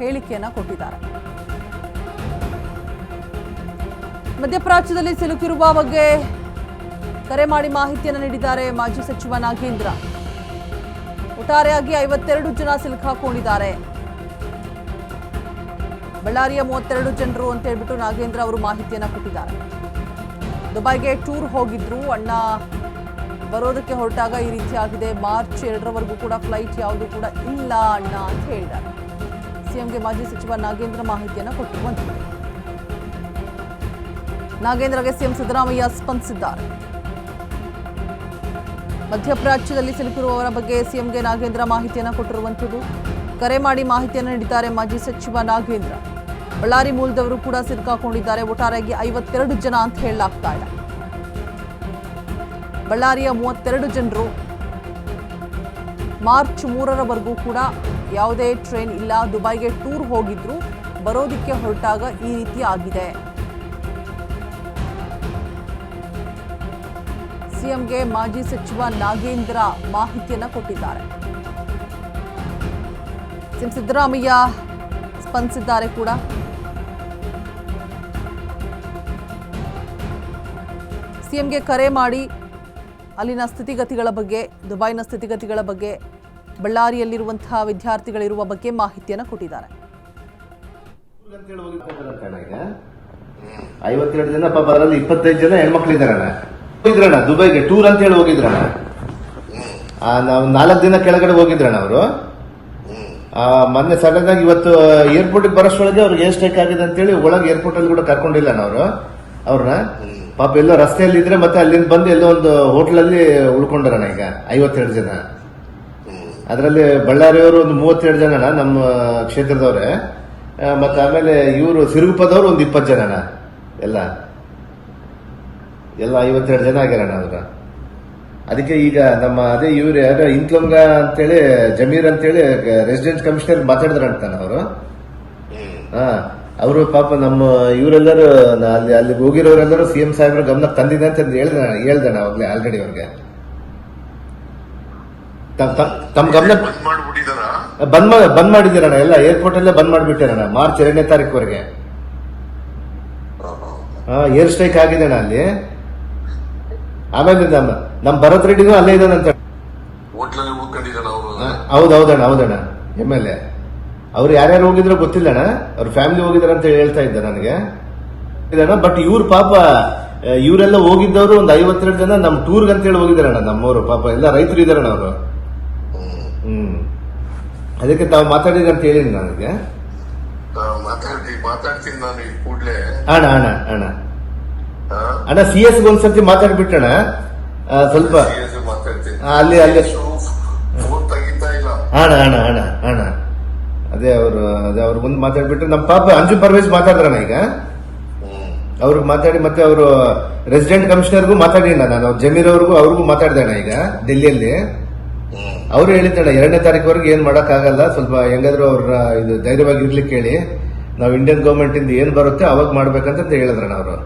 ಹೇಳಿಕೆಯನ್ನ ಕೊಟ್ಟಿದ್ದಾರೆ. ಮಧ್ಯಪ್ರಾಚ್ಯದಲ್ಲಿ ಸಿಲುಕಿರುವ ಬಗ್ಗೆ ಕರೆ ಮಾಡಿ ಮಾಹಿತಿಯನ್ನು ನೀಡಿದ್ದಾರೆ ಮಾಜಿ ಸಚಿವ ನಾಗೇಂದ್ರ. ಒಟ್ಟಾರೆಯಾಗಿ 52 ಜನ ಸಿಲುಕಾಕೊಂಡಿದ್ದಾರೆ. ಬಳ್ಳಾರಿಯ 32 ಜನರು ಅಂತ ಹೇಳ್ಬಿಟ್ಟು ನಾಗೇಂದ್ರ ಅವರು ಮಾಹಿತಿಯನ್ನ ಕೊಟ್ಟಿದ್ದಾರೆ. ದುಬೈಗೆ ಟೂರ್ ಹೋಗಿದ್ರು, ಅಣ್ಣ ಬರೋದಕ್ಕೆ ಹೊರಟಾಗ ಈ ರೀತಿ ಆಗಿದೆ. ಮಾರ್ಚ್ 2ರವರೆಗೂ ಕೂಡ ಫ್ಲೈಟ್ ಯಾವುದು ಕೂಡ ಇಲ್ಲ ಅಣ್ಣ ಅಂತ ಹೇಳಿದ್ದಾರೆ. ಸಿಎಂಗೆ ಮಾಜಿ ಸಚಿವ ನಾಗೇಂದ್ರ ಮಾಹಿತಿಯನ್ನ ಕೊಟ್ಟಿರುವಂಥದ್ದು. ನಾಗೇಂದ್ರಗೆ ಸಿಎಂ ಸಿದ್ದರಾಮಯ್ಯ ಸ್ಪಂದಿಸಿದ್ದಾರೆ. ಮಧ್ಯಪ್ರಾಚ್ಯದಲ್ಲಿ ಸಿಲುಕಿರುವವರ ಬಗ್ಗೆ ಸಿಎಂಗೆ ನಾಗೇಂದ್ರ ಮಾಹಿತಿಯನ್ನು ಕೊಟ್ಟಿರುವಂಥದ್ದು. ಕರೆ ಮಾಡಿ ಮಾಹಿತಿಯನ್ನು ನೀಡಿದ್ದಾರೆ ಮಾಜಿ ಸಚಿವ ನಾಗೇಂದ್ರ. ಬಳ್ಳಾರಿ ಮೂಲದವರು ಕೂಡ ಸಿಲುಕಾಕೊಂಡಿದ್ದಾರೆ. ಒಟ್ಟಾರೆಯಾಗಿ 52 ಜನ ಅಂತ ಹೇಳಲಾಗ್ತಾ ಇದೆ. ಬಳ್ಳಾರಿಯ 32 ಜನರು. ಮಾರ್ಚ್ 3ರವರೆಗೂ ಕೂಡ ಯಾವುದೇ ಟ್ರೈನ್ ಇಲ್ಲ. ದುಬೈಗೆ ಟೂರ್ ಹೋಗಿದ್ರು, ಬರೋದಕ್ಕೆ ಹೊರಟಾಗ ಈ ರೀತಿ ಆಗಿದೆ. ಸಿಎಂಗೆ ಮಾಜಿ ಸಚಿವ ನಾಗೇಂದ್ರ ಮಾಹಿತಿಯನ್ನ ಕೊಟ್ಟಿದ್ದಾರೆ. ಸಿಎಂ ಸಿದ್ದರಾಮಯ್ಯ ಸ್ಪಂದಿಸಿದ್ದಾರೆ ಕೂಡ. ಸಿಎಂಗೆ ಕರೆ ಮಾಡಿ ಅಲ್ಲಿನ ಸ್ಥಿತಿಗತಿಗಳ ಬಗ್ಗೆ, ದುಬೈನ ಸ್ಥಿತಿಗತಿಗಳ ಬಗ್ಗೆ, ಬಳ್ಳಾರಿಯಲ್ಲಿರುವಂತಹ ವಿದ್ಯಾರ್ಥಿಗಳಿರುವ ಬಗ್ಗೆ ಮಾಹಿತಿಯನ್ನ ಕೊಟ್ಟಿದ್ದಾರೆ. 52 ಜನ ಪಾಪ, ಅದರಲ್ಲಿ 25 ಜನ ಹೆಣ್ಮಕ್ಳಿದಾರಣ್ಣ. ಹೋಗಿದ್ರಣ್ಣ ದುಬೈಗೆ ಟೂರ್ ಅಂತ ಹೇಳಿ ಹೋಗಿದ್ರಣ್ಣ. ನಾವು 4 ದಿನ ಕೆಳಗಡೆ ಹೋಗಿದ್ರಣ್ಣ ಅವರು. ಮೊನ್ನೆ ಸಡನ್ ಆಗಿ ಇವತ್ತು ಏರ್ಪೋರ್ಟ್ ಬರೋಷ್ಟೊಳಗೆ ಅವ್ರಿಗೆ ಏರ್ ಸ್ಟ್ರೈಕ್ ಆಗಿದೆ ಅಂತೇಳಿ ಒಳಗೆ ಏರ್ಪೋರ್ಟ್ ಅಲ್ಲಿ ಕೂಡ ಕರ್ಕೊಂಡಿಲ್ಲ ಅವರು. ಅವ್ರನ್ನ ಪಾಪ ಎಲ್ಲೋ ರಸ್ತೆಯಲ್ಲಿ ಇದ್ರೆ ಮತ್ತೆ ಅಲ್ಲಿಂದ ಬಂದು ಎಲ್ಲೋ ಒಂದು ಹೋಟ್ಲ್ ಅಲ್ಲಿ ಉಳ್ಕೊಂಡಾರಣ. ಈಗ 52 ಜನ, ಅದರಲ್ಲಿ ಬಳ್ಳಾರಿಯವರು ಒಂದು 32 ಜನ ನಮ್ಮ ಕ್ಷೇತ್ರದವ್ರೆ. ಮತ್ತೆ ಆಮೇಲೆ ಇವರು ಸಿರುಗುಪ್ಪದವ್ರು ಒಂದು 20 ಜನ. ಎಲ್ಲ 52 ಜನ ಆಗ್ಯಾರಣ ಅವ್ರ. ಅದಕ್ಕೆ ಈಗ ನಮ್ಮ ಅದೇ ಇವ್ರು ಯಾರು ಇನ್ಕಮ್ಗ ಅಂತೇಳಿ ಜಮೀರ್ ಅಂತೇಳಿ ರೆಸಿಡೆಂಟ್ ಕಮಿಷನರ್ ಮಾತಾಡಿದ್ರಂತಾನ ಅವರು. ಅವರು ಪಾಪ ನಮ್ಮ ಇವರೆಲ್ಲರೂ ಅಲ್ಲಿಗೆ ಹೋಗಿರೋರೆಲ್ಲರೂ ಸಿಎಂ ಸಾಹೇಬ್ರ ಗಮನಕ್ಕೆ ತಂದಿದೆ ಅಂತ ಹೇಳ್ದಣ ಅವಾಗ್ಲೇ ಆಲ್ರೆಡಿ ಅವ್ರಿಗೆ. ತಮ್ಮ ಗಮನ ಬಂದ್ ಮಾಡಿದ್ದೀರಣ್ಣ. ಎಲ್ಲ ಏರ್ಪೋರ್ಟ್ ಅಲ್ಲೇ ಬಂದ್ ಮಾಡಿಬಿಟ್ಟಿರಣ್ಣ ಮಾರ್ಚ್ 2ನೇ ತಾರೀಕುವರೆಗೆ. ಏರ್ ಸ್ಟ್ರೈಕ್ ಆಗಿದೆಣ್ಣ ಅಲ್ಲಿ. ಆಮೇಲೆ ನಮ್ಮ ಭರತ್ ರೆಡ್ಡಿನೂ ಅಲ್ಲೇ ಇದ್ದಾನಂತ. ಹೌದಣ್ಣ MLA ಅವ್ರು ಯಾರ್ಯಾರು ಹೋಗಿದ್ರೋ ಗೊತ್ತಿಲ್ಲಣ್ಣ. ಅವ್ರ ಫ್ಯಾಮಿಲಿ ಹೋಗಿದಾರ ಅಂತ ಹೇಳ್ತಾ ಇದ್ದ ನನಗೆ. ಬಟ್ ಇವ್ರು ಪಾಪ ಇವರೆಲ್ಲ ಹೋಗಿದ್ದವರು ಒಂದು 52 ಜನ ನಮ್ ಟೂರ್ಗ್ ಅಂತ ಹೇಳಿ ಹೋಗಿದಾರಣ್ಣ. ನಮ್ಮವರು ಪಾಪ ಎಲ್ಲ ರೈತರು ಇದಾರಣ್ಣ ಅವರು. ಅದಕ್ಕೆ ತಾವು ಮಾತಾಡಿದ್ರಿ ಅಂತ ಹೇಳಿನಿ ನನಗೆ. ಮಾತಾಡ್ತೀನಿ ನಾನು ಈ ಕೂಡ್ಲೆ. ಅಣ್ಣ CS ಒಂದ್ಸರ್ತಿ ಮಾತಾಡ್ಬಿಟ್ಟಣ ಸ್ವಲ್ಪ ಅಲ್ಲಿ ಅಣ್ಣ ಅದೇ ಅವ್ರು ಮುಂದೆ ಮಾತಾಡ್ಬಿಟ್ರೆ ನಮ್ಮ ಪಾಪ ಅಂಜು ಪರ್ವೇಜ್ ಮಾತಾಡ್ರಣ್ಣ. ಈಗ ಅವ್ರಿಗೆ ಮಾತಾಡಿ ಮತ್ತೆ ಅವರು ರೆಸಿಡೆಂಟ್ ಕಮಿಷನರ್ಗೂ ಮಾತಾಡಿ ನಾನು. ಅವ್ರ ಜಮೀರ್ ಅವ್ರಿಗೂ ಮಾತಾಡ್ದಣ್ಣ. ಈಗ ಡೆಲ್ಲಿಯಲ್ಲಿ ಅವರು ಹೇಳಿದ್ದಣ್ಣ 2ನೇ ತಾರೀಕುವರೆಗೆ ಏನ್ ಮಾಡಕ್ ಆಗಲ್ಲ, ಸ್ವಲ್ಪ ಹೆಂಗಾದ್ರು ಅವ್ರ ಇದು ಧೈರ್ಯವಾಗಿ ಇರ್ಲಿಕ್ಕೆ ಹೇಳಿ, ನಾವು ಇಂಡಿಯನ್ ಗವರ್ಮೆಂಟ್ ಇಂದ ಏನ್ ಬರುತ್ತೆ ಅವಾಗ ಮಾಡ್ಬೇಕಂತ ಹೇಳಿದ್ರಣ್ಣ ಅವರು.